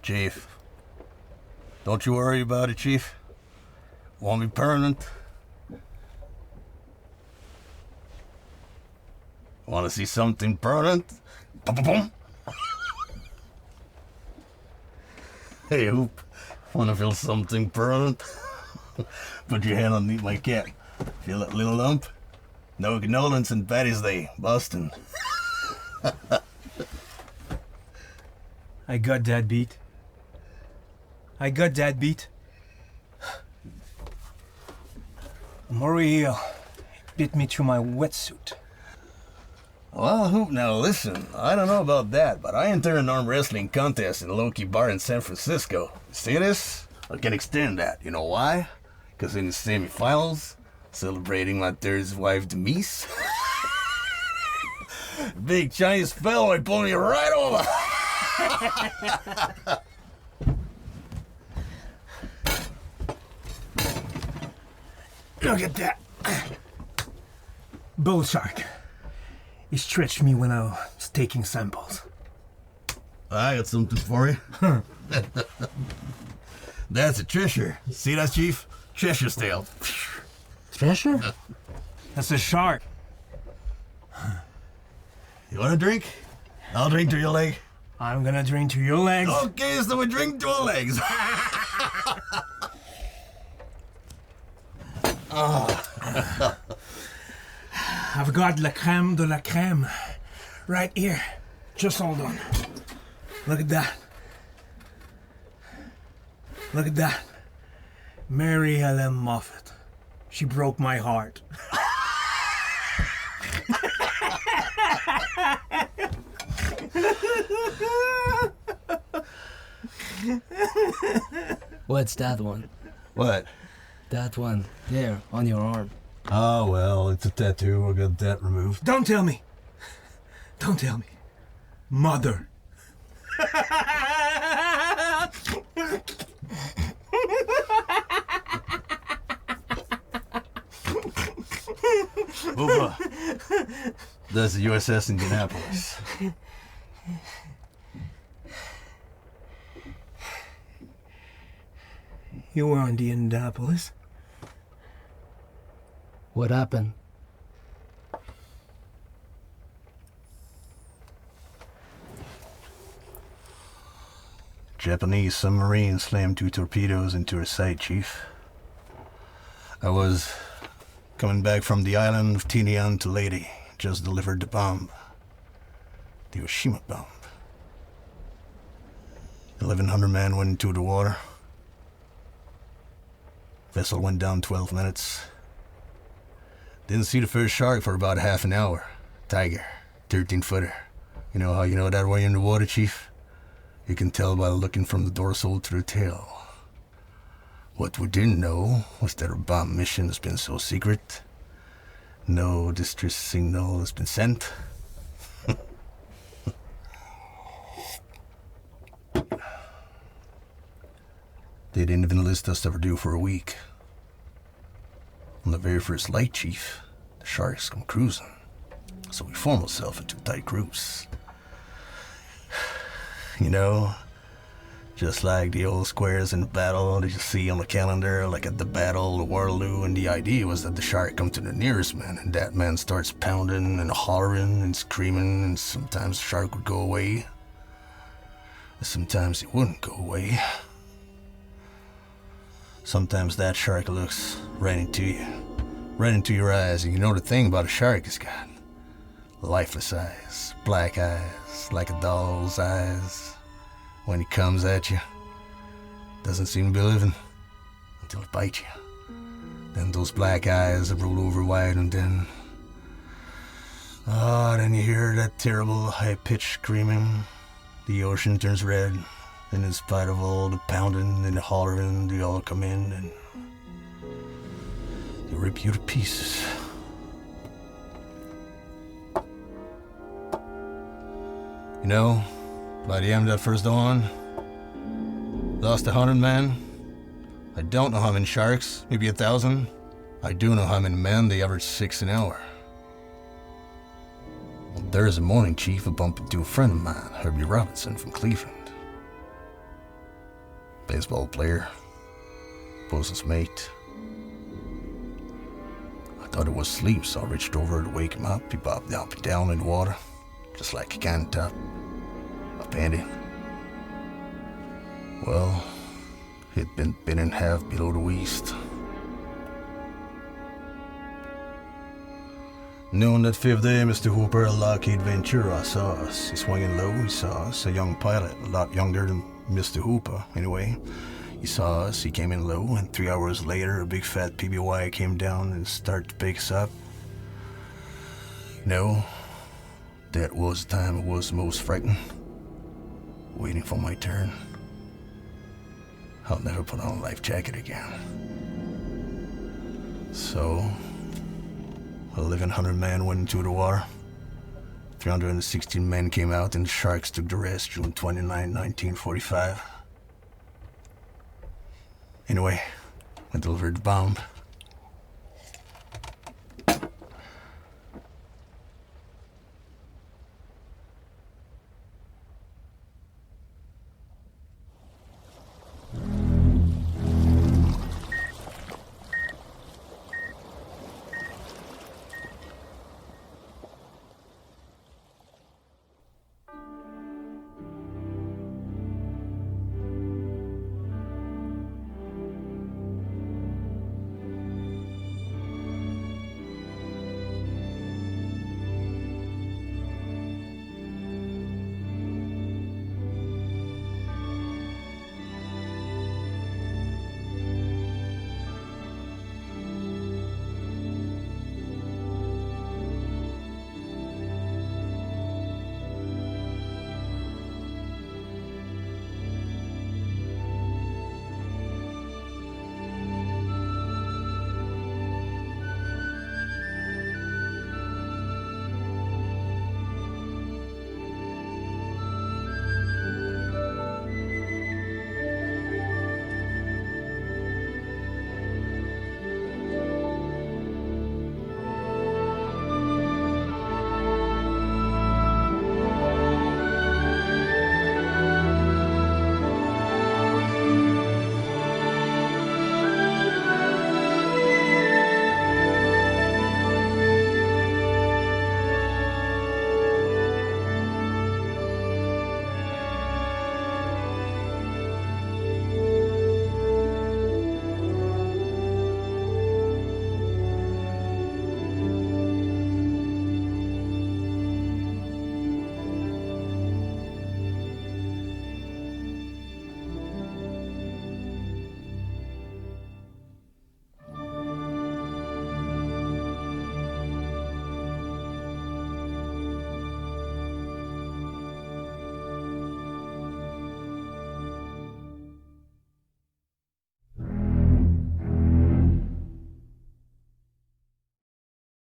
Chief, don't you worry about it, Chief. Won't be permanent. Want to see something permanent? Boom. Hey, Hoop. Want to feel something permanent? Put your hand underneath my cap. Feel that little lump? No condolence and Patty's Day, Boston. I got that beat. Maury bit me through my wetsuit. Well, Hoop, now listen. I don't know about that, but I entered an arm wrestling contest in a low-key bar in San Francisco. See this? I can extend that. You know why? Because in the semifinals, celebrating my third wife, Demise, big Chinese fellow, he pulled me right over. Look at that. Bull shark. He stretched me when I was taking samples. I got something for you. That's a Treasure. See that, Chief? Treasure's tail. Treasure? That's a shark. You want a drink? I'll drink to your leg. I'm gonna drink to your legs. Okay, so we drink to our legs. I've got la crème de la crème right here. Just hold on. Look at that. Look at that. Mary Ellen Moffat. She broke my heart. What's that one? What? That one there on your arm. Oh, well, it's a tattoo. We'll get that removed. Don't tell me. Don't tell me. Mother. Booba. That's the USS Indianapolis. You were on the Indianapolis. What happened? Japanese submarine slammed 2 torpedoes into her side, Chief. I was coming back from the island of Tinian to Leyte. Just delivered the bomb. The Hiroshima bomb. 1,100 men went into the water. Vessel went down 12 minutes. Didn't see the first shark for about half an hour. Tiger, 13-footer. You know how you know that when you're in the water, Chief? You can tell by looking from the dorsal to the tail. What we didn't know was that our bomb mission has been so secret. No distress signal has been sent. They didn't even list us ever due for a week. On the very first light, Chief, the sharks come cruising. So we form ourselves into tight groups. You know, just like the old squares in the battle that you see on the calendar, like at the Battle of Waterloo, and the idea was that the shark come to the nearest man, and that man starts pounding and hollering and screaming, and sometimes the shark would go away. And sometimes it wouldn't go away. Sometimes that shark looks right into you, right into your eyes, and you know the thing about a shark is got lifeless eyes, black eyes, like a doll's eyes. When he comes at you, doesn't seem to be living until it bites you. Then those black eyes roll over wide, and then you hear that terrible high-pitched screaming. The ocean turns red. And in spite of all the pounding and the hollering, they all come in and they rip you to pieces. You know, by the end of that first dawn, lost 100 men. I don't know how many sharks, maybe 1,000. I do know how many men. They average 6 an hour. Well, Thursday morning, Chief, I bumped into a friend of mine, Herbie Robinson from Cleveland. baseball player, bosun's mate. I thought it was sleep, so I reached over to wake him up. He bobbed up and down in the water, just like a can top of painting. Well, he'd been bitten in half below the waist. Noon that fifth day, Mr. Hooper at Lockheed Ventura saw us. He swinging low, he saw us, a young pilot, a lot younger than Mr. Hooper, anyway. He saw us, he came in low, and 3 hours later, a big fat PBY came down and started to pick us up. No, that was the time I was most frightened, waiting for my turn. I'll never put on a life jacket again. So, 1,100 men went into the water. 316 men came out and the sharks took the rest June 29, 1945. Anyway, I delivered the bomb.